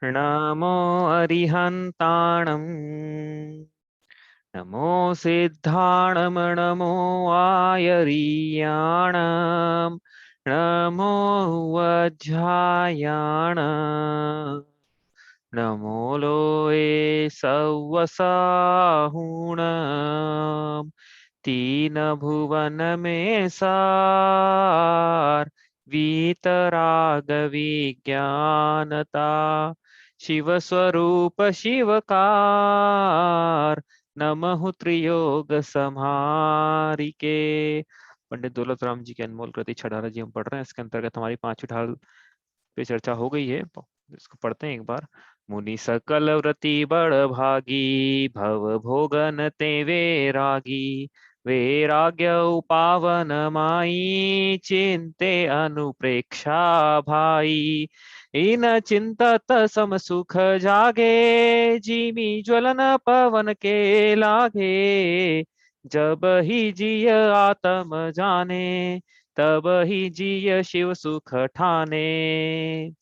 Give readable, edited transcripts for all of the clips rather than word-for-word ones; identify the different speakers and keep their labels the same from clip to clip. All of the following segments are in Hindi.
Speaker 1: नमो अरिहन्ताणम् नमो सिद्धाणं नमो आयरीयाणं नमो वज्झायाण नमो लोये सव्वसाहुणं तीन भुवन में सार वीतराग विज्ञानता शिव स्वरूप शिवकार नमः त्रियोग संहारिके। पंडित दौलत राम जी के अनमोल कृति छठारह जी हम पढ़ रहे हैं। इसके अंतर्गत हमारी पांचवी ढाल पे चर्चा हो गई है। इसको पढ़ते हैं एक बार। मुनि सकल व्रति बड़ भागी भव भोगन ते वैरागी वैराग्य उपावन माई चिंते अनुप्रेक्षा भाई इन चिंतत सम सुख जागे जिमी ज्वलन पवन के लागे जब ही जिय आत्म जाने तब ही जिय शिव सुख ठाने।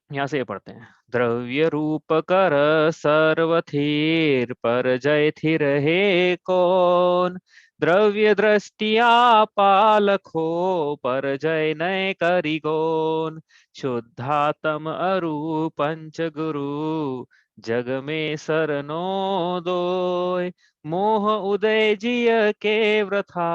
Speaker 1: यहाँ से ये पढ़ते हैं। द्रव्य रूप कर सर्वथिर पर जय थिर हे कौन द्रव्य दृष्टिया पालखो पर जय नय करी गौन शुद्धात्म अरु पंच गुरु जग में सरनो दोय मोह उदय जिय के व्रथा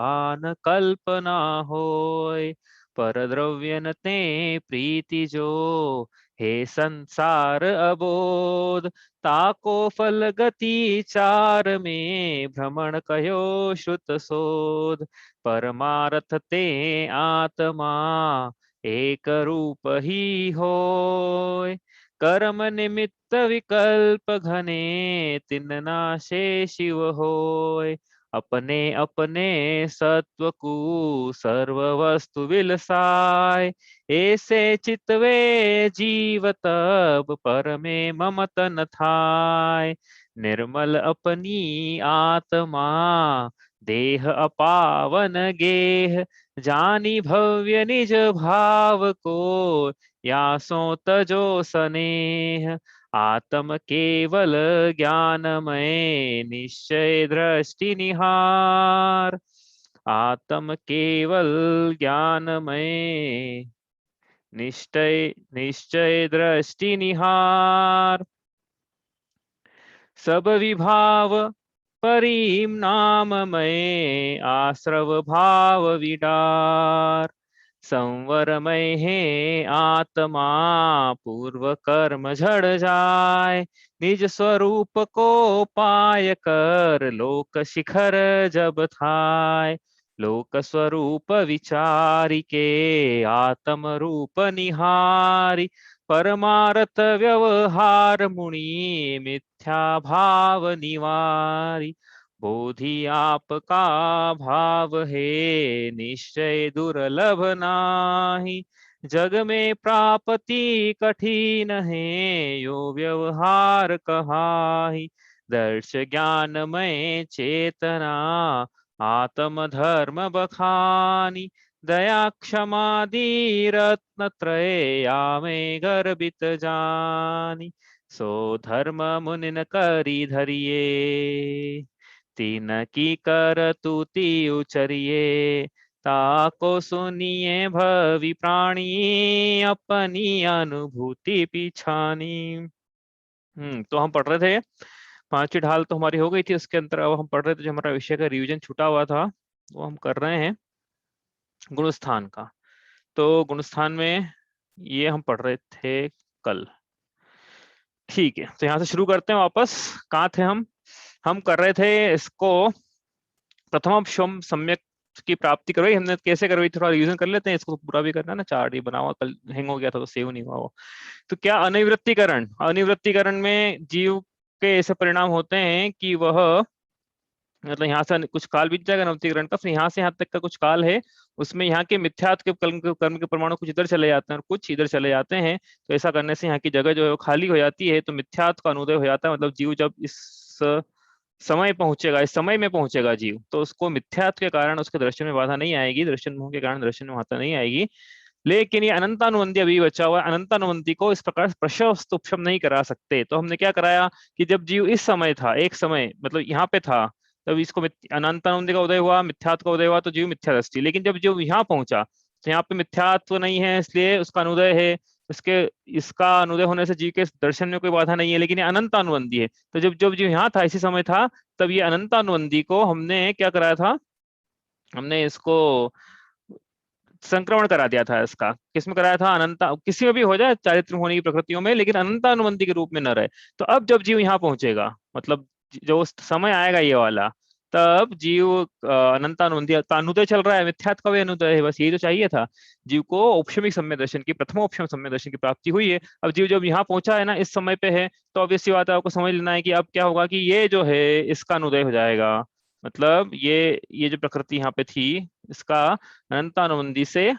Speaker 1: आन कल्पना होय पर द्रव्य न ते प्रीति जो हे संसार अबोध ताको फल गति चार में भ्रमण कहो श्रुत शोध परमारथ ते आत्मा एक रूप ही होय कर्म निमित्त विकल्प घने तिन नाशे शिव होय अपने अपने सत्व को सर्व वस्तु विलसाय ऐसे चितवे जीव तब पर में ममत न थाय निर्मल अपनी आत्मा देह अपावन गेह जानी भव्य निज भाव को या सो तजो स्नेह आत्म केवल ज्ञानमय निश्चय दृष्टि निहार आत्म केवल ज्ञानमय निश्चय निश्चय दृष्टि निहार सब विभाव परीम नाममय आश्रव भाव विडार संवरमय है आत्मा पूर्व कर्म झड़ जाय निज स्वरूप को पाय कर लोक शिखर जब थाय लोक स्वरूप विचारि के आत्म रूप निहारी परमार्थ व्यवहार मुनि मिथ्या भाव निवारी बोधि आपका भाव है निश्चय दुर्लभ नाही जग में प्राप्ति कठिन है यो व्यवहार कहाहि दर्श ज्ञानमय चेतना आत्म धर्म बखानी दया क्षमादि रत्न त्रय आमे गर्भित जानी सो धर्म मुनिन करी धरिए तीन की कर तूती उचरिए ताको सुनिए भवि प्राणी अपनी अनुभूति पिछानी। तो हम पढ़ रहे थे पांचवी ढाल तो हमारी हो गई थी। उसके अंतर अब हम पढ़ रहे थे जो हमारा विषय का रिवीजन छूटा हुआ था वो हम कर रहे हैं गुणस्थान का। तो गुणस्थान में ये हम पढ़ रहे थे कल। ठीक है, तो यहाँ से शुरू करते हैं वापस। कहाँ थे हम कर रहे थे इसको प्रथम सम्यक की प्राप्ति करवाई हमने। कैसे करवाई थोड़ा रिवीजन कर लेते हैं। इसको पूरा भी करना है ना, चार्ट ही बना हुआ, कल हैंग हो गया था तो सेव नहीं हुआ वो। तो क्या अनिवृत्तिकरण, अनिवृत्तिकरण में जीव के ऐसे परिणाम होते हैं कि वह मतलब यहाँ से कुछ काल बीत जाएगा नवतीकरण का, फिर यहाँ से यहाँ तक का कुछ काल है उसमें यहाँ के मिथ्यात्व के कर्म के परमाणु कुछ इधर चले जाते हैं और कुछ इधर चले जाते हैं। तो ऐसा करने से यहाँ की जगह जो है वो खाली हो जाती है। तो मिथ्यात्व का अनुदय हो जाता है। मतलब जीव जब इस समय पहुंचेगा, इस समय में पहुंचेगा जीव, तो उसको मिथ्यात्व के कारण उसके दर्शन में बाधा नहीं आएगी, दर्शन मोह के कारण दर्शन में बाधा नहीं आएगी। लेकिन ये अनंतानुबंधी अभी बचा हुआ है, अनंतानुबंधी को इस प्रकार प्रशस्त उपशम नहीं करा सकते। तो हमने क्या कराया कि जब जीव इस समय था, एक समय मतलब यहाँ पे था, तब इसको अनंतानुबंधी का उदय हुआ, मिथ्यात्व का उदय हुआ, तो जीव मिथ्या दृष्टि। लेकिन जब जीव यहाँ पहुंचा तो यहाँ पे मिथ्यात्व नहीं है, इसलिए उसका अनुदय है। इसके इसका अनुदय होने से जीव के दर्शन में कोई बाधा नहीं है, लेकिन ये अनंतानुबंधी है। तो जब जब जीव यहाँ था, इसी समय था, तब ये अनंतानुबंधी को हमने क्या कराया था, हमने इसको संक्रमण करा दिया था। इसका किसमें कराया था, अनंता किसी में भी हो जाए चारित्र होने की प्रकृतियों में, लेकिन अनंतानुबंधी के रूप में न रहे। तो अब जब जीव यहाँ पहुंचेगा, मतलब जो समय आएगा ये वाला, तब जीव अनंतानुबंधी का अनुदय चल रहा है, मिथ्यात्व का भी अनुदय है, बस यही तो चाहिए था। जीव को औपशमिक सम्यक दर्शन की, प्रथम औपशम सम्यक दर्शन की प्राप्ति हुई है। अब जीव जब यहाँ पहुंचा है ना, इस समय पे है, तो अब इसी बात है, आपको समझ लेना है कि अब क्या होगा कि ये जो है इसका अनुदय हो जाएगा। मतलब ये जो प्रकृति यहाँ पे थी, इसका अनंतानुबंधी से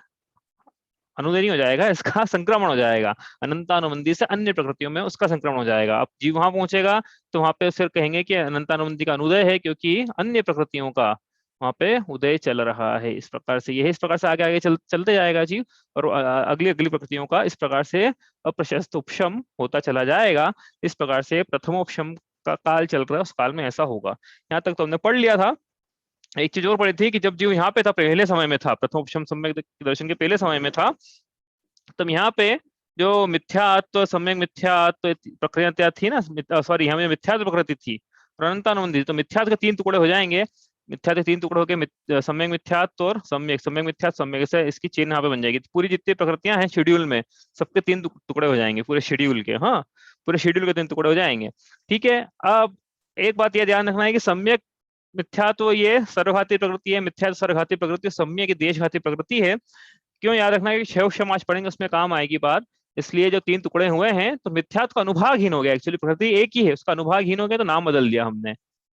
Speaker 1: अनुदय नहीं हो जाएगा, इसका संक्रमण हो जाएगा। अनंतानुबंधी से अन्य प्रकृतियों में उसका संक्रमण हो जाएगा। अब जीव वहां पहुंचेगा तो वहां पे फिर कहेंगे कि अनंतानुबंधी का अनुदय है, क्योंकि अन्य प्रकृतियों का वहां पे उदय चल रहा है। इस प्रकार से इस प्रकार से आगे आगे चलते जाएगा जीव, और अगली अगली प्रकृतियों का इस प्रकार से अप्रशस्त उपशम होता चला जाएगा। इस प्रकार से प्रथमोपशम का काल चल रहा है, उस काल में ऐसा होगा। यहाँ तक तो हमने पढ़ लिया था। एक चीज और पढ़ी थी कि जब जीव यहाँ पे था, पहले समय में था, प्रथमोपशम सम्यक दर्शन के पहले समय में था, तब यहाँ पे जो मिथ्यात्व सम्यक मिथ्यात्व प्रक्रिया थी ना, सॉरी, यहाँ में मिथ्यात्व प्रकृति थी और अनंतानुबंधी, तो मिथ्यात्व के तीन टुकड़े हो जाएंगे। मिथ्यात्व के तीन टुकड़े होकर सम्यक मिथ्यात्व और सम्यक सम्यक मिथ्यात्व सम्यक से इसकी चेन यहाँ पे बन जाएगी। पूरी जितनी प्रकृतियां हैं शेड्यूल में, सबके तीन टुकड़े हो जाएंगे पूरे शेड्यूल के। हाँ, पूरे शेड्यूल के तीन टुकड़े हो जाएंगे। ठीक है। अब एक बात यह ध्यान रखना है कि सम्यक मिथ्यात्व ये सर्वघाती प्रकृति है, मिथ्यात्व सर्वघाती प्रकृति, सम्यक की देशघाती प्रकृति है। क्यों याद रखना है कि क्षय क्षम आज पढ़ेंगे, उसमें काम आएगी बात। इसलिए जो तीन टुकड़े हुए हैं, तो मिथ्यात्व का अनुभागहीन हो गया, एक्चुअली प्रकृति एक ही है, उसका अनुभागहीन हो गया तो नाम बदल दिया हमने।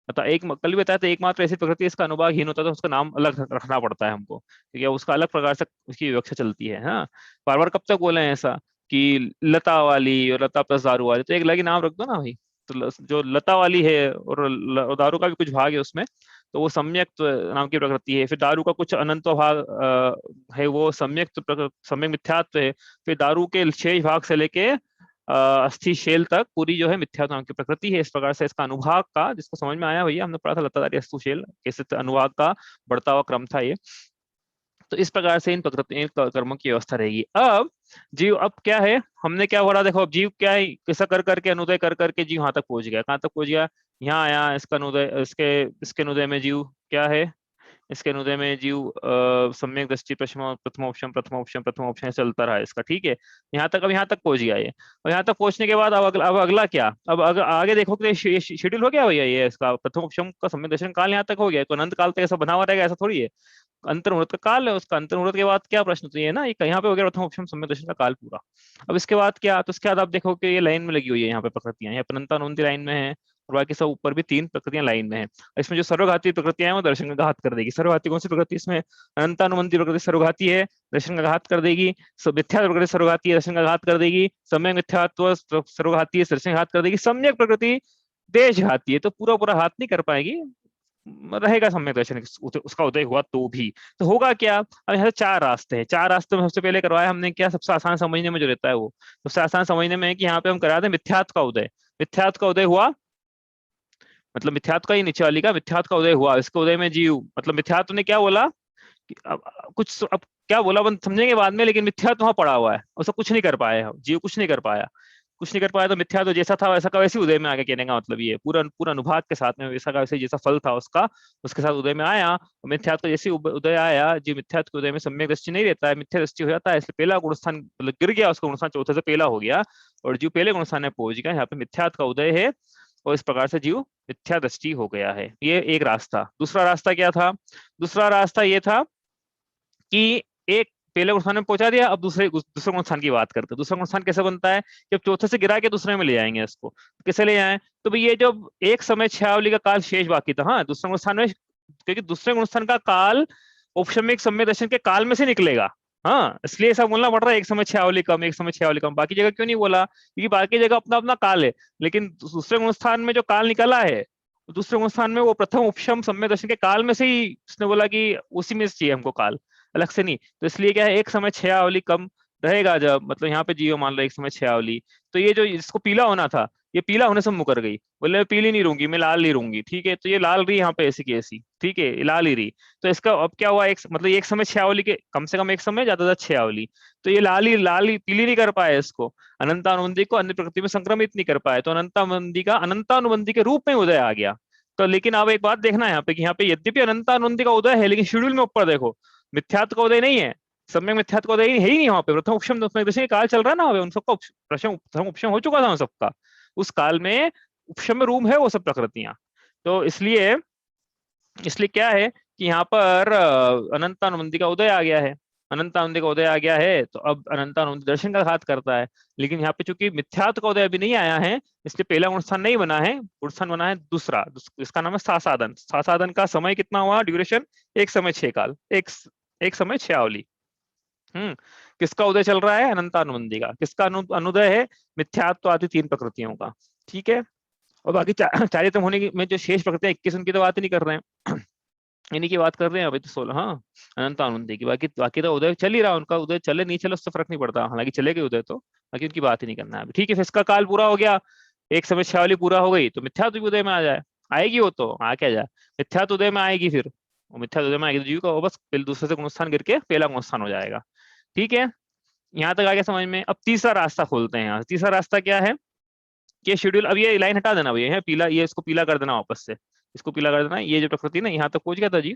Speaker 1: मतलब एक कल भी बताया था, एकमात्र ऐसी प्रकृति इसका अनुभागहीन होता है तो उसका नाम अलग रखना पड़ता है हमको, क्योंकि उसका अलग प्रकार से उसकी विवक्षा चलती है। हाँ, बार बार कब तक बोले हैं ऐसा कि लता वाली और लता प्लस दारू वाली, तो एक अलग ही नाम रख दो ना भाई। तो जो लता वाली है और दारू का भी कुछ भाग है उसमें, तो वो सम्यक नाम की प्रकृति है। फिर दारू का कुछ अनंत भाग है, वो सम्यक सम्यक मिथ्यात्व है। फिर दारू के शेष भाग से लेके अस्थि शेल तक पूरी जो है मिथ्यात्व नाम की प्रकृति है। इस प्रकार से इसका अनुभाग का, जिसको समझ में आया भैया, हमने पढ़ा था लताधारी अस्तु शेल कैसे अनुभाग का बढ़ता हुआ क्रम था ये। तो इस प्रकार से इन प्रकृति इन कर्मों की व्यवस्था रहेगी। अब जीव अब क्या है, हमने क्या पढ़ा, देखो अब जीव क्या है, कैसा कर करके अनुदय कर करके जीव यहाँ तक पहुंच गया। कहाँ तक पहुंच गया, यहाँ आया, इसका अनुदय, इसके अनुदय में जीव क्या है, इसके अनुदय में जीव सम्यक दृष्टि प्रथमोपशम प्रथमोपशम प्रथमोपशम चलता रहा इसका। ठीक है, यहाँ तक, अब यहाँ तक पहुंच गया ये। और यहाँ तक पहुंचने के बाद अब अगला क्या, अब आगे देखो कि शेड्यूल हो गया भैया, ये इसका प्रथमोपशम का सम्यक दर्शन काल यहाँ तक हो गया, तो अनंत काल तक ऐसा बना हुआ रहेगा, ऐसा थोड़ी है। अंतर्मुहूर्त का काल है उसका, अंतर्मुहूर्त के बाद क्या प्रश्न, तो ये ना, यहाँ पे हो गया प्रथम उपशम सम्यक दर्शन का काल पूरा। अब इसके बाद क्या, तो इसके बाद आप देखो कि ये लाइन में लगी हुई है, यहाँ पे प्रकृतियां, ये अनंतानुबंधी लाइन में है, और बाकी सब ऊपर भी तीन प्रकृतियां लाइन में है। इसमें जो सर्वघाती प्रकृतियां हैं वो दर्शन का घात कर देगी। सर्वघाती कौन सी प्रकृति, इसमें अनंतानुबंधी प्रकृति सर्वघाती है, दर्शन का घात कर देगी। मिथ्या प्रकृति सर्वघाती है, दर्शन का घात कर देगी। सम्यक मिथ्यात्व सर्वघाती है, दर्शन का घात कर देगी। सम्यक प्रकृति देशघाती है, तो पूरा पूरा हाथ नहीं कर पाएगी, रहेगा सम्यक दर्शन उसका उदय हुआ तो भी। तो होगा क्या, अब यहाँ चार रास्ते हैं, चार रास्ते में सबसे पहले करवाया हमने क्या, सबसे आसान समझने में जो रहता है वो, सबसे आसान समझने में है कि यहाँ पे हम करा दें मिथ्यात्व का उदय। मिथ्यात्व का उदय हुआ, मतलब मिथ्यात्व का ही नीचे वाली का मिथ्यात्व का उदय हुआ, इसके उदय में जीव, मतलब मिथ्यात्व ने क्या बोला कि अब क्या बोला अपन समझेंगे बाद में, लेकिन मिथ्यात्व वहां पड़ा हुआ है, उसका कुछ नहीं कर पाया जीव, कुछ नहीं कर पाया, कुछ नहीं कर पाया। तो मिथ्या तो जैसा था वैसा का वैसे उदय में आ गया, कहने का मतलब ये पूरा पूरा अनुभाग के साथ में वैसा का वैसे जैसा फल था उसका, उसके साथ उदय में आया। मिथ्यात्व तो जैसे उदय आया, जो मिथ्यात्व के उदय में सम्यक दृष्टि नहीं रहता है, मिथ्या दृष्टि हो जाता है, इसलिए पहला गुणस्थान मतलब गिर गया, उसका गुणस्थान चौथे से पहला हो गया, और जीव पहले गुणस्थान में पहुंच गया। यहाँ पे मिथ्यात्व का उदय है, और इस प्रकार से जीव मिथ्या दृष्टि हो गया है। ये एक रास्ता। दूसरा रास्ता क्या था, दूसरा रास्ता ये था कि एक पहले गुणस्थान में पहुंचा दिया, अब दूसरे गुणस्थान की बात करते हैं। दूसरा गुणस्थान कैसे बनता है, जब चौथे से गिरा के दूसरे में ले जाएंगे इसको, कैसे ले जाएं, तो भाई ये जब एक समय छयावली का काल शेष बाकी था, हाँ, दूसरे गुणस्थान में, क्योंकि दूसरे गुणस्थान का काल औपशमिक सम्यक दर्शन के काल में से निकलेगा। हाँ, इसलिए ऐसा बोलना पड़ रहा है, एक समय छयावली कम, एक समय छयावली कम। बाकी जगह क्यों नहीं बोला, क्योंकि बाकी जगह अपना अपना काल है, लेकिन दूसरे गुणस्थान में जो काल निकला है, दूसरे गुणस्थान में वो प्रथम उपशम सम्यक दर्शन के काल में से ही उसने बोला कि उसी में से चाहिए हमको काल। अलग से नहीं। तो इसलिए क्या है, एक समय छयावली कम रहेगा, जब मतलब यहाँ पे जीरो मान लो एक समय छयावली, तो ये जो इसको पीला होना था, ये पीला होने से मुकर गई, बोले मैं पीली नहीं रहूंगी, मैं लाल नहीं रहूंगी, ठीक है, तो ये लाल रही यहाँ पे ऐसी की ऐसी, ठीक है, ये लाल ही रही। तो इसका अब क्या हुआ, एक मतलब एक समय छयावली के कम से कम एक समय, ज्यादा से छयावली, तो ये लाल ही पीली नहीं कर पाए इसको, अनंतानुबंधी को अन्य प्रकृति में संक्रमित नहीं कर पाए, तो अनंतानुबंधी का अनंतानुबंधी के रूप में उदय आ गया। तो लेकिन अब एक बात देखना है यहाँ पे कि यहाँ पे यद्यपि अनंतानुबंधी का उदय है, लेकिन शेड्यूल में ऊपर देखो मिथ्यात्व का उदय नहीं है, सम्यक मिथ्यात्व का उदय है ही नहीं वहां पे, प्रथम उपशम उपसम काल चल रहा है ना, उन सबका प्रथम उपशम हो चुका था उन सबका, उस काल में उपशम में रूम है वो सब प्रकृतियां। तो इसलिए इसलिए क्या है कि यहाँ पर अनंतानुबंधी का उदय आ गया है, अनंतानुबंधी का उदय आ गया है, तो अब अनंतानुबंधी दर्शन का घात करता है। लेकिन यहाँ पे चूंकि मिथ्यात्व का उदय अभी नहीं आया है, इसलिए पहला गुणस्थान नहीं बना है, गुणस्थान बना है दूसरा, इसका नाम है सासादन। सासादन का समय कितना हुआ, ड्यूरेशन एक समय 6 काल, एक समय छयावली। किसका उदय चल रहा है, अनंतानुबंधी का। किसका अनुदय है, मिथ्यात्व आदि 3 प्रकृतियों का, ठीक है। और बाकी चारित्रम होने की में जो शेष प्रकृतियां 21, उनकी तो बात ही नहीं कर रहे हैं इन्हीं की बात कर रहे हैं अभी तो 16, हाँ, अनंत आनंदी की। बाकी बाकी तो उदय चल ही रहा, उनका उदय चले नहीं चले उससे फर्क नहीं पड़ता, हालांकि चलेगा उदय तो, बाकी उनकी बात ही नहीं करना है अभी, ठीक है। फिर इसका काल पूरा हो गया, एक समय छयावली पूरा हो गई, तो मिथ्यात्व उदय में आ जाए, आएगी वो तो आ क्या जाए, मिथ्यात्व उदय में आएगी, फिर वो मिथ्यात्व उदय में आएगी तो जीव का वो बस पहले दूसरे से गुणस्थान गिर के पहला गुणस्थान हो जाएगा, ठीक है। यहाँ तक आ गया समझ में। अब तीसरा रास्ता खोलते हैं यहाँ। तीसरा रास्ता क्या है कि शेड्यूल, अब ये लाइन हटा देना भैया, पीला, ये इसको पीला कर देना वापस से, इसको पीला कर देना, ये जो प्रकृति ना यहाँ तक पहुंच गया था जी,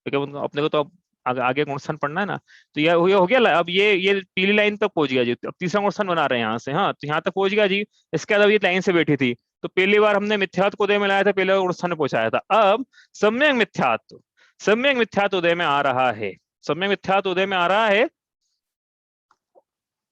Speaker 1: क्योंकि अपने को तो अब आगे गुणस्थान पढ़ना है ना, तो ये हो गया, अब ये पीली लाइन तक पहुंच गया जी, अब तीसरा गुणस्थान बना रहे हैं यहाँ से, हाँ, तो यहाँ तक पहुंच गया जी। इसके बाद अब ये लाइन से बैठी थी, तो पहली बार हमने मिथ्यात्व को उदय में लाया था, पहले गुणस्थान में पहुंचाया था। अब सम्यक मिथ्यात्व उदय में आ रहा है, सम्यक मिथ्यात्व उदय में आ रहा है।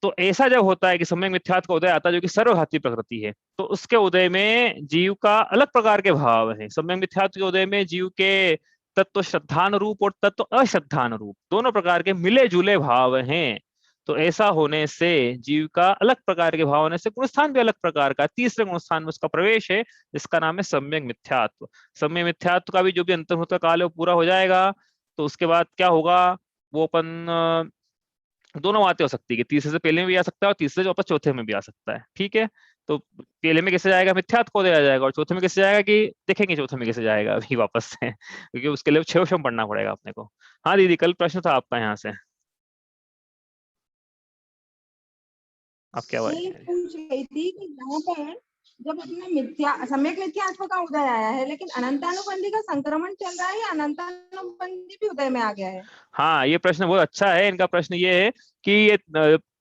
Speaker 1: तो ऐसा जब होता है कि सम्यक मिथ्यात्व का उदय आता है जो कि सर्वघाती प्रकृति है, तो उसके उदय में जीव का अलग प्रकार के भाव है। सम्यक मिथ्यात्व के उदय में जीव के तत्व श्रद्धान रूप और तत्व अश्रद्धान रूप दोनों प्रकार के मिले जुले भाव हैं। तो ऐसा होने से जीव का अलग प्रकार के भाव होने से गुणस्थान भी अलग प्रकार का, तीसरे गुणस्थान में उसका प्रवेश है, जिसका नाम है सम्यक मिथ्यात्व। सम्यक मिथ्यात्व का भी जो भी अंतर्मुख का काल है वो पूरा हो जाएगा, तो उसके बाद क्या होगा, वो अपन दोनों बातें हो सकती है कि तीसरे से पहले में भी आ सकता है और तीसरे से वापस चौथे में भी आ सकता है, ठीक है। तो पहले में कैसे जाएगा, मिथ्यात्व को दिया जाएगा, और चौथे में कैसे जाएगा कि देखेंगे चौथे में कैसे जाएगा अभी वापस से क्योंकि उसके लिए 6 वचन पढ़ना पड़ेगा अपने को। हाँ दीदी, कल प्रश्न था आपका यहाँ से, आप क्या
Speaker 2: मैं ये
Speaker 1: बात।
Speaker 2: पूछ रही थी कि यहाँ पर जब अपना सम्यक मिथ्यात्व का उदय आया है, लेकिन अनंतानुबंधी का संक्रमण चल रहा है, या अनंतानुबंधी भी उदय में आ गया है?
Speaker 1: हाँ, ये प्रश्न बहुत अच्छा है। इनका प्रश्न ये है कि ये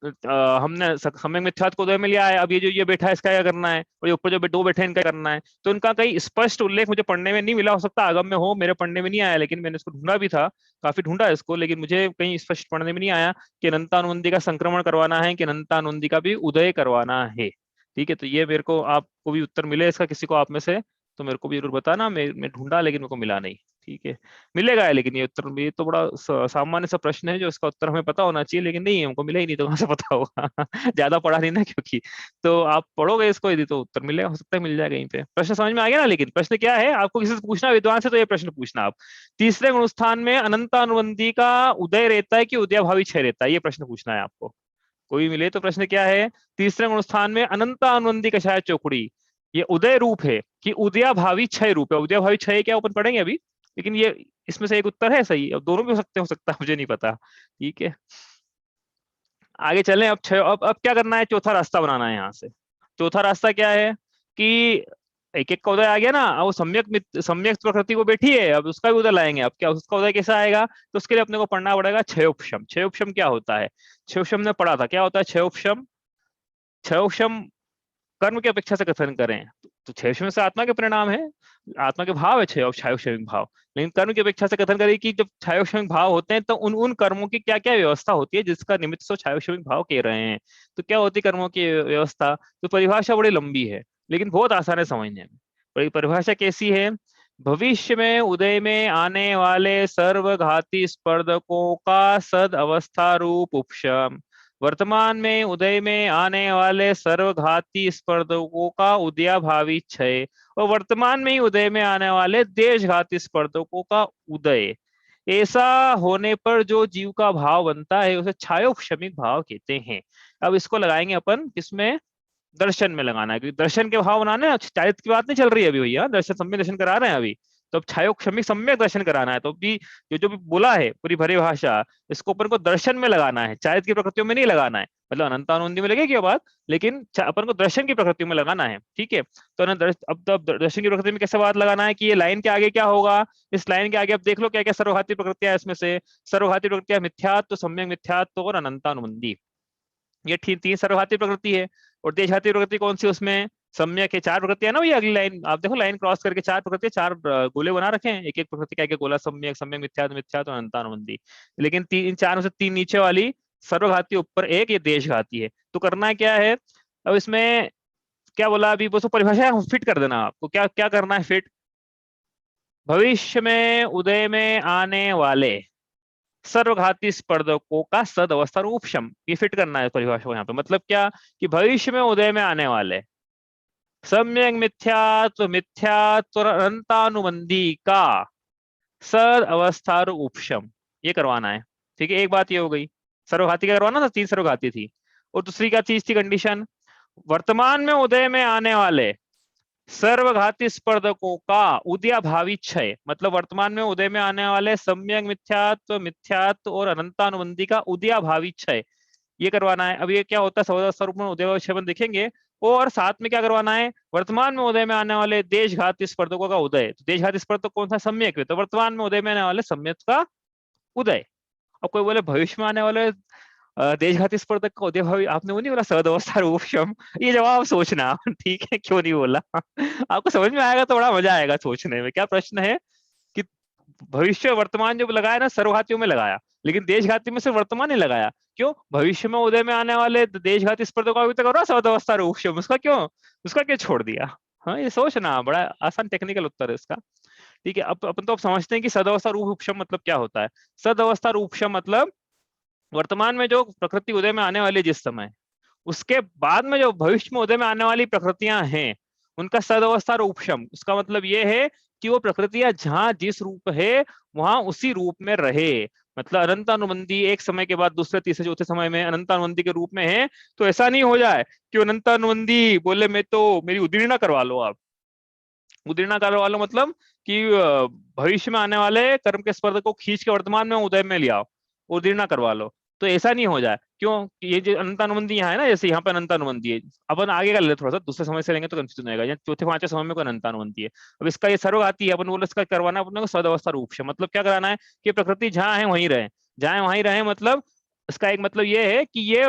Speaker 1: हमने सम्यक मिथ्यात्व को उदय में लिया है, अब ये जो ये बैठा है इसका क्या करना है, और ये ऊपर जो दो बैठे हैं इनका करना है। तो इनका कहीं स्पष्ट उल्लेख मुझे पढ़ने में नहीं मिला, हो सकता आगम में हो, मेरे पढ़ने में नहीं आया, लेकिन मैंने इसको ढूंढा भी था, काफी ढूंढा इसको, लेकिन मुझे कहीं स्पष्ट पढ़ने में नहीं आया कि अनंतानुबंधी का संक्रमण करवाना है कि अनंतानुबंधी का भी उदय करवाना है, ठीक है। तो ये मेरे को, आपको भी उत्तर मिले इसका किसी को आप में से, तो मेरे को भी जरूर बताना। मैं ढूंढा लेकिन मेरे को मिला नहीं, ठीक है। मिलेगा है, लेकिन ये उत्तर, ये तो बड़ा सामान्य सा प्रश्न है जो इसका उत्तर हमें पता होना चाहिए, लेकिन नहीं, हमको मिला ही नहीं, तो कहाँ से पता होगा ज्यादा पढ़ा नहीं ना क्योंकि। तो आप पढ़ोगे इसको यदि तो उत्तर मिलेगा, हो सकता है मिल जाए कहीं पे। प्रश्न समझ में आ गया ना। लेकिन प्रश्न क्या है, आपको किसी से पूछना विद्वान से, तो ये प्रश्न पूछना आप, तीसरे गुणस्थान में अनंतानुबंधी का उदय रहता है कि उदयभावी क्षय रहता है, ये प्रश्न पूछना है आपको। कोई मिले तो प्रश्न क्या है, तीसरे गुणस्थान में अनंतानुबंधी का शायद चौकड़ी, ये उदय रूप है कि उदयभावी क्षय रूप है। उदयभावी क्षय क्या अपन पढ़ेंगे अभी, लेकिन ये इसमें से एक उत्तर है सही, अब दोनों भी हो सकता है, मुझे नहीं पता, ठीक है। आगे चलें। अब अब क्या करना है, चौथा रास्ता बनाना है यहाँ से। चौथा रास्ता क्या है कि एक एक का उदय आ गया ना, अब वो सम्यक प्रकृति को बैठी है, अब उसका भी उदय लाएंगे। अब क्या उसका उदय कैसा आएगा, तो उसके लिए अपने को पढ़ना पड़ेगा क्षय उपशम। क्षय उपशम क्या होता है, क्षय उपशम ने पढ़ा था, क्या होता है क्षय उपशम। क्षय उपशम कर्म की अपेक्षा से कथन करें तो क्षय से आत्मा के परिणाम है, आत्मा के भाव है क्षय क्षयिक भाव। लेकिन कर्म की अपेक्षा से कथन करें कि जब क्षयिक भाव होते हैं तो उन उन कर्मों की क्या क्या व्यवस्था होती है जिसका निमित्त से क्षयिक भाव कह रहे हैं। तो क्या होती है कर्मों की व्यवस्था, तो परिभाषा बड़ी लंबी है लेकिन बहुत आसान है समझने में। परिभाषा कैसी है, भविष्य में उदय में आने वाले सर्वघाती स्पर्धकों का सद अवस्था रूप उपशम, वर्तमान में उदय में आने वाले सर्वघाती स्पर्धकों का उदयाभावी क्षय, और वर्तमान में ही उदय में आने वाले देशघाती स्पर्धकों का उदय। ऐसा होने पर जो जीव का भाव बनता है उसे छायोक्षमिक भाव कहते हैं। अब इसको लगाएंगे अपन किसमें, दर्शन में लगाना है, क्योंकि दर्शन के भाव बनाने हैं, चारित्र की बात नहीं चल रही है अभी भैया, दर्शन सम्यक दर्शन करा रहे हैं अभी। तो अब क्षमिक सम्यक दर्शन कराना है, तो भी जो जो भी बोला है पूरी भरी भाषा, इसको अपन को दर्शन में लगाना है, चारित्र की प्रकृतियों में नहीं लगाना है। मतलब अनंतानुबंधी में लगेगी ये बात, लेकिन अपन को दर्शन की प्रकृति में लगाना है, ठीक है। तो अब तो दर्शन की प्रकृति में कैसे बात लगाना है कि ये लाइन के आगे क्या होगा, इस लाइन के आगे अब देख लो क्या क्या सर्वघाती प्रकृतियां है इसमें से। सर्वघाती प्रकृतियां मिथ्यात्व, सम्यक मिथ्यात्व और अनंतानुबंधी, ये तीन सर्वघाती प्रकृति है। और देशघाती प्रकृति कौन सी उसमें, सम्यक है। चार प्रकृतियां ना भैया, अगली लाइन आप देखो, लाइन क्रॉस करके चार प्रकृति, चार गोले बना रखे हैं, एक एक प्रकृति का एक एक गोला, सम्यक, सम्यक मिथ्यात्व, मिथ्यात्व और अनंतानुबंधी। लेकिन तीन, इन चार में से तीन नीचे वाली सर्वघाती ऊपर एक, ये देशघाती है। तो करना क्या है अब इसमें, क्या बोला अभी, वो तो परिभाषा फिट कर देना आपको, क्या क्या करना है फिट। भविष्य में उदय में आने वाले सर्वघाती स्पर्धकों का सद अवस्था उपशम, ये फिट करना है परिभाषा को यहाँ पे। मतलब क्या कि भविष्य में उदय में आने वाले सम्यक मिथ्यात्व, मिथ्यात्व और अनंतानुबंधी का सद अवस्था उपशम, ये करवाना है, ठीक है। एक बात ये हो गई, सर्वघाती का करवाना था, तीन सर्वघाती थी। और दूसरी क्या चीज थी कंडीशन, वर्तमान में उदय में आने वाले सर्वघाती स्पर्धकों का उदयाभावी क्षय, मतलब वर्तमान में उदय में आने वाले सम्यक मिथ्यात्व, मिथ्यात्व और अनंतानुबंधी का उदयाभावी क्षय, ये करवाना है। अब ये क्या होता है, सौदा रूप में उदय क्षय देखेंगे। और साथ में क्या करवाना है, वर्तमान में उदय में आने वाले देशघाती स्पर्धकों का उदय। तो देशघाती स्पर्धक कौन सा, सम्यक, तो वर्तमान में उदय में आने वाले सम्यक का उदय। अब कोई बोले भविष्य में आने वाले देशघाती स्पर्धक का उदय भावी, आपने वो नहीं बोला सदवस्था रूपशम, ये जवाब सोचना ठीक है, क्यों नहीं बोला आपको समझ में आएगा तो बड़ा मजा आएगा सोचने में। क्या प्रश्न है कि भविष्य वर्तमान जो लगाया ना, सर्वघातियों में लगाया, लेकिन देशघाती में सिर्फ वर्तमान ही लगाया। क्यों, भविष्य में उदय में आने वाले देशघाती स्पर्धकों का अभी तक हो रहा सदवस्था रूपशम, उसका क्यों, उसका क्यों छोड़ दिया। हाँ, ये सोचना, बड़ा आसान टेक्निकल उत्तर है इसका, ठीक है। अब अपन तो अब समझते हैं कि सदवस्था रूप उपशम मतलब क्या होता है। सदवस्था रूप उपशम मतलब वर्तमान में जो प्रकृति उदय में आने वाली जिस समय, उसके बाद में जो भविष्य में उदय में आने वाली प्रकृतियां हैं, उनका सदवस्था और उपशम, उसका मतलब ये है कि वो प्रकृतियां जहां जिस रूप है वहां उसी रूप में रहे। मतलब अनंतानुबंधी एक समय के बाद दूसरे तीसरे चौथे समय में अनंतानुबंधी के रूप में है। तो ऐसा नहीं हो जाए कि अनंतानुबंधी बोले मैं तो मेरी उद्दीर्णा करवा लो आप, उद्दीर्णा करवा लो मतलब कि भविष्य में आने वाले कर्म के स्पर्ध को खींच के वर्तमान में उदय में ले आओ, उद्दीर्णा करवा लो। तो ऐसा नहीं हो जाए, क्यों, ये जो अनंतानुबंधी यहाँ है ना, जैसे यहाँ पे अनंतानुबंधी है, अपन आगे का ले थोड़ा सा दूसरे समय से लेंगे तो कंफ्यूजन होगा, या चौथे पांचवें समय में कोई अनंतानुबंधी है। अब इसका ये सर्व आती है, अपन बोले इसका करवाना अपने को सदवस्था रूप से, मतलब क्या कराना है कि प्रकृति जहाँ है वहीं रहे, जहाँ वहीं रहे। मतलब इसका एक मतलब ये है कि ये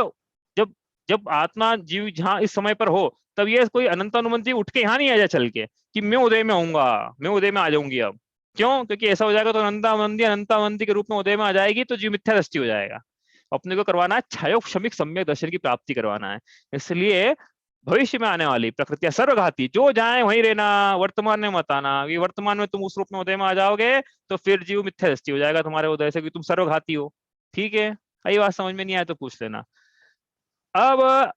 Speaker 1: जब जब आत्मा जीव जहाँ इस समय पर हो, तब ये कोई अनंतानुबंधी उठ के यहाँ नहीं आ जाए चल के कि मैं उदय में आऊंगा, मैं उदय में आ जाऊंगी। अब क्यों, क्योंकि ऐसा हो जाएगा तो अनंतावंती के रूप में उदय में आ जाएगी, तो जीव मिथ्या दृष्टि हो जाएगा। अपने को करवाना है क्षयोक्षमिक सम्यक दर्शन की प्राप्ति करवाना है। इसलिए भविष्य में आने वाली प्रकृतियां सर्वघाती जो जाए वहीं रहना, वर्तमान में मत आना। ये वर्तमान में तुम उस रूप में उदय में आ जाओगे तो फिर जीव मिथ्या दृष्टि हो जाएगा तुम्हारे उदय से कि तुम सर्वघाती हो, ठीक है। यही बात समझ में नहीं आए तो पूछ लेना। अब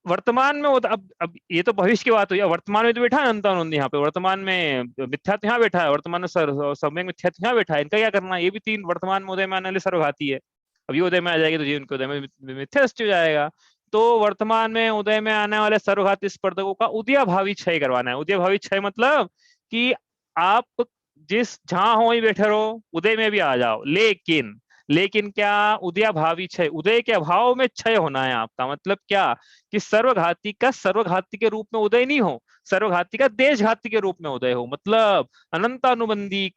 Speaker 1: वर्तमान में अब ये तो भविष्य की बात हुई, वर्तमान में तो बैठा है अनंतानंद यहाँ पे, वर्तमान में मिथ्यात्व यहाँ बैठा है, वर्तमान में सम्यक मिथ्यात्व यहाँ बैठा है। इनका क्या करना है, ये भी तीन वर्तमान में उदय में आने वाली सर्वघाती है। अब ये उदय में आ जाएगी तो जीवन के उदय में मिथ्या दृष्टि हो जाएगा। तो वर्तमान में उदय में आने वाले सर्वघाती स्पर्धकों का उदयाभावी क्षय करवाना है। उदयाभावी क्षय मतलब कि आप जिस जहां हो वहीं बैठे रहो, उदय में भी आ जाओ, लेकिन क्या, उदयाभावी क्षय, उदय के अभाव में क्षय होना है आपका। मतलब क्या कि सर्वघाती का सर्वघाती के रूप में उदय नहीं हो, सर्वघाती का देशघाती के रूप में उदय हो। मतलब अनंतानुबंधी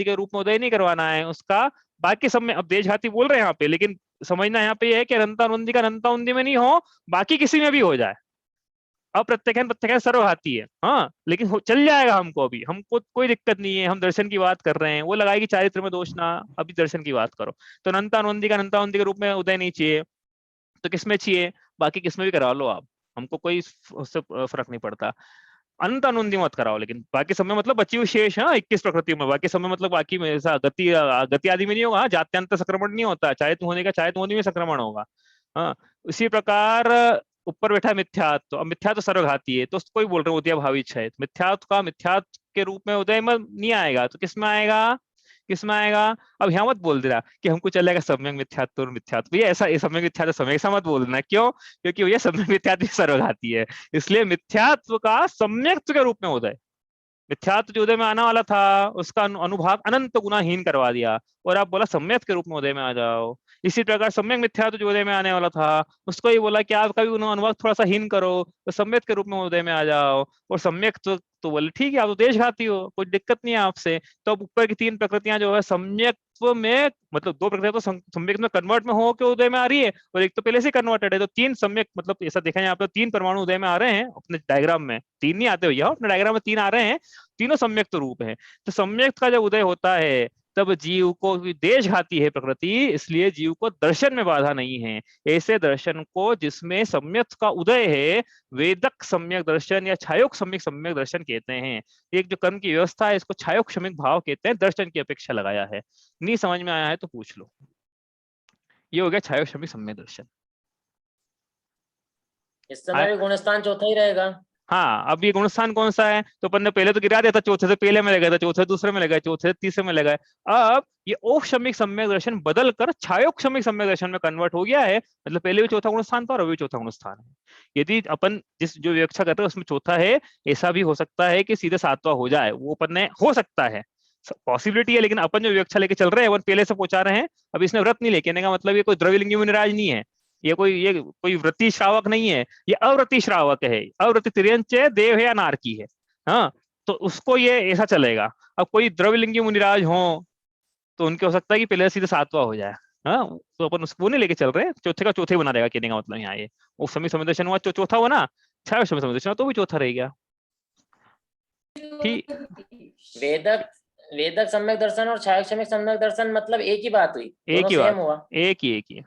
Speaker 1: के रूप में उदय नहीं करवाना है उसका। बाकी सब में, अब देशघाती बोल रहे हैं यहाँ पे, लेकिन समझना यहाँ पे यह है कि अनंतानुबंधी का अनंतानुबंधी में नहीं हो, बाकी किसी में भी हो जाए। अप्रत्यक्षण प्रत्यक्षण सर्वघाती है, हाँ, लेकिन चल जाएगा हमको, अभी हमको कोई दिक्कत नहीं है। हम दर्शन की बात कर रहे हैं, वो लगाएगी चारित्र में दोष ना, अभी दर्शन की बात करो। तो अनंतानुबंधी का अनंतानुबंधी के रूप में उदय नहीं चाहिए, तो किसमें चाहिए, बाकी किसमें भी करा लो आप, हमको कोई उससे फर्क नहीं पड़ता। अनंतानुबंधी मत कराओ, लेकिन बाकी समय मतलब बची हुई शेष, हाँ 21 प्रकृतियों में बाकी समय मतलब बाकी में ऐसा गति आदि में नहीं होगा, जात्यांतर संक्रमण नहीं होता, चाहे तुम होने का चाहे तुम होने में संक्रमण होगा। हाँ, इसी प्रकार ऊपर बैठा मिथ्यात्व, तो अब मिथ्यात्व सर्वघाती है, तो कोई बोल रहे उदय भावी है, मिथ्यात्व का मिथ्यात्व के रूप में उदय में नहीं आएगा, तो किसमें आएगा, किसमें आएगा? अब यहाँ मत बोल देना कि हमको चलेगा सम्यक मिथ्यात्व और मिथ्यात्व, ये ऐसा, ये सम्यक मिथ्यात्व सम्यक, ऐसा मत बोल देना। क्यों? क्योंकि ये सम्यक मिथ्यात्व सर्वघाती है, इसलिए मिथ्यात्व का सम्यक्त्व के रूप में उदय, मिथ्यात्व जो उदय में आने वाला था उसका अनुभाग अनंत गुनाहीन करवा दिया, और आप बोला सम्यक के रूप में उदय में आ जाओ। इसी प्रकार सम्यक मिथ्यात्व जो उदय में आने वाला था उसको ही बोला कि आप कभी अनुभाग थोड़ा सा हीन करो तो सम्यक के रूप में उदय में आ जाओ। और सम्यक तो बोले ठीक है, आप तो देशघाती हो, कोई दिक्कत नहीं है आपसे। तो अब ऊपर की तीन प्रकृतियां जो है सम्यक्त्व में, मतलब दो प्रकृतियां तो सम्यक में कन्वर्ट में हो के उदय में आ रही है, और एक तो पहले से कन्वर्टेड है, तो तीन सम्यक, मतलब ऐसा देखा यहाँ पे तीन परमाणु उदय में आ रहे हैं अपने डायग्राम में, तीन नहीं आते भैया, अपने डायग्राम में तीन आ रहे हैं, तीनों सम्यक्त रूप है। तो सम्यक्त का जब उदय होता है तब जीव को, देशघाती है प्रकृति इसलिए जीव को दर्शन में बाधा नहीं है। ऐसे दर्शन को जिसमें सम्यक्त का उदय है वेदक सम्यक दर्शन या छायोक सम्यक सम्यक दर्शन कहते हैं। एक जो कर्म की व्यवस्था है इसको छायोक क्षमिक भाव कहते हैं, दर्शन की अपेक्षा लगाया है। नहीं समझ में आया है तो पूछ लो। ये हो गया छायोक क्षमिक सम्यक दर्शन।
Speaker 3: इस समय भी गुणस्थान चौथा ही रहेगा।
Speaker 1: हाँ, अब ये गुणस्थान कौन सा है? तो अपन ने पहले तो गिरा दिया था, चौथे से पहले में लगा था, चौथे दूसरे में लगा, चौथे तीसरे में लगा। अब ये ओक्षमिक सम्यक दर्शन बदल कर छायोक्षमिक सम्यक दर्शन में कन्वर्ट हो गया है, मतलब पहले भी चौथा गुणस्थान था और अभी चौथा गुणस्थान है। यदि अपन जिस जो व्याख्या करते हैं उसमें चौथा है, ऐसा भी हो सकता है कि सीधे सातवां हो जाए, वो अपन ने हो सकता है, पॉसिबिलिटी है। लेकिन अपन जो व्याख्या लेके चल रहे हैं, अपन पहले से पहुंचा रहे हैं। अब इसने व्रत नहीं लेके, का मतलब ये कोई द्रव्यलिंगी मुनिराज नहीं है, ये कोई व्रति श्रावक नहीं है, ये अव्रति श्रावक है। अव्रति तिर्यंच देव है या नारकी है, हाँ, तो उसको ये ऐसा चलेगा। अब कोई द्रव्यलिंगी मुनिराज हो तो उनके हो सकता है कि पहले सीधे सातवां हो जाए, हाँ, तो अपन उसको नहीं लेके चल रहे हैं, चौथे का चौथे बना देगा, कहने का मतलब यहाँ ये वो समय समुद्रशन हुआ चौथा हुआ ना, छह समय समुद्रशन तो भी चौथा रह गया। ठीक,
Speaker 3: वेदक वेदक सम्यक दर्शन और छायोक्षमिक सम्यक दर्शन मतलब एक ही बात हुई,
Speaker 1: एक
Speaker 3: दोनों
Speaker 1: ही
Speaker 3: सेम
Speaker 1: बात,
Speaker 3: हुआ।
Speaker 1: एक ही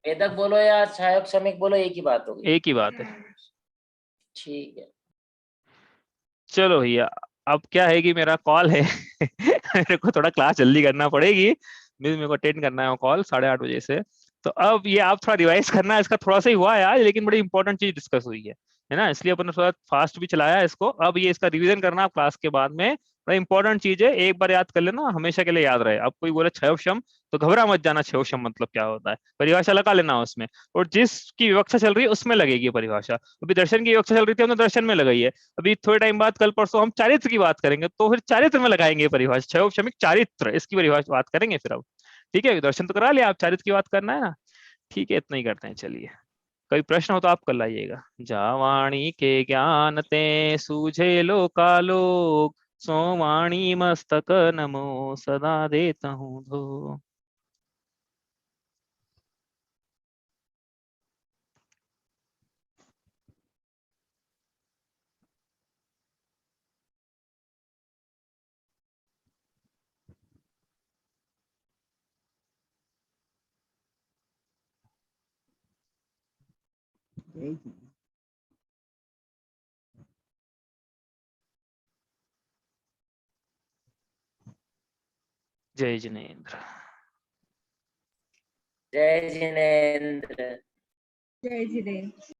Speaker 3: वेदक बोलो या छायोक्षमिक बोलो, एक ही बात होगी।
Speaker 1: एक ही बात है।
Speaker 3: ठीक है।
Speaker 1: चलो भैया, अब क्या है कि मेरा कॉल है मेरे को थोड़ा क्लास जल्दी करना पड़ेगी, मेरे को अटेंड करना है वो कॉल 8:30 बजे से। तो अब ये आप थोड़ा रिवाइज करना, इसका थोड़ा सा ही हुआ है आज, लेकिन बड़ी इंपॉर्टेंट चीज डिस्कस हुई है ना, इसलिए अपन ने थोड़ा फास्ट भी चलाया है इसको। अब ये इसका रिवीजन करना आप क्लास के बाद में, बड़ा इंपॉर्टेंट चीज है, एक बार याद कर लेना, हमेशा के लिए याद रहे। अब कोई बोले क्षयवशम तो घबरा मत जाना, क्षयवशम मतलब क्या होता है, परिभाषा लगा लेना उसमें, और जिसकी विवक्षा चल रही है उसमें लगेगी परिभाषा। अभी दर्शन की विवक्षा चल रही थी, हमने दर्शन में लगाई है। अभी थोड़े टाइम बाद कल परसों हम चारित्र की बात करेंगे, तो फिर चारित्र में लगाएंगे परिभाषा, क्षयवशमिक चारित्र, इसकी परिभाषा बात करेंगे फिर। अब ठीक है, दर्शन तो करा लिया, आप चारित्र की बात करना है ना, ठीक है, इतना ही करते हैं। चलिए, कोई प्रश्न हो तो आप कर लाइएगा। जावाणी के ज्ञान ते सूझे लोकालोक, सोवाणी मस्तक नमो सदा देता हूँ धो। जय जिनेन्द्र।
Speaker 3: जय जिनेन्द्र।
Speaker 2: जय जिनेन्द्र।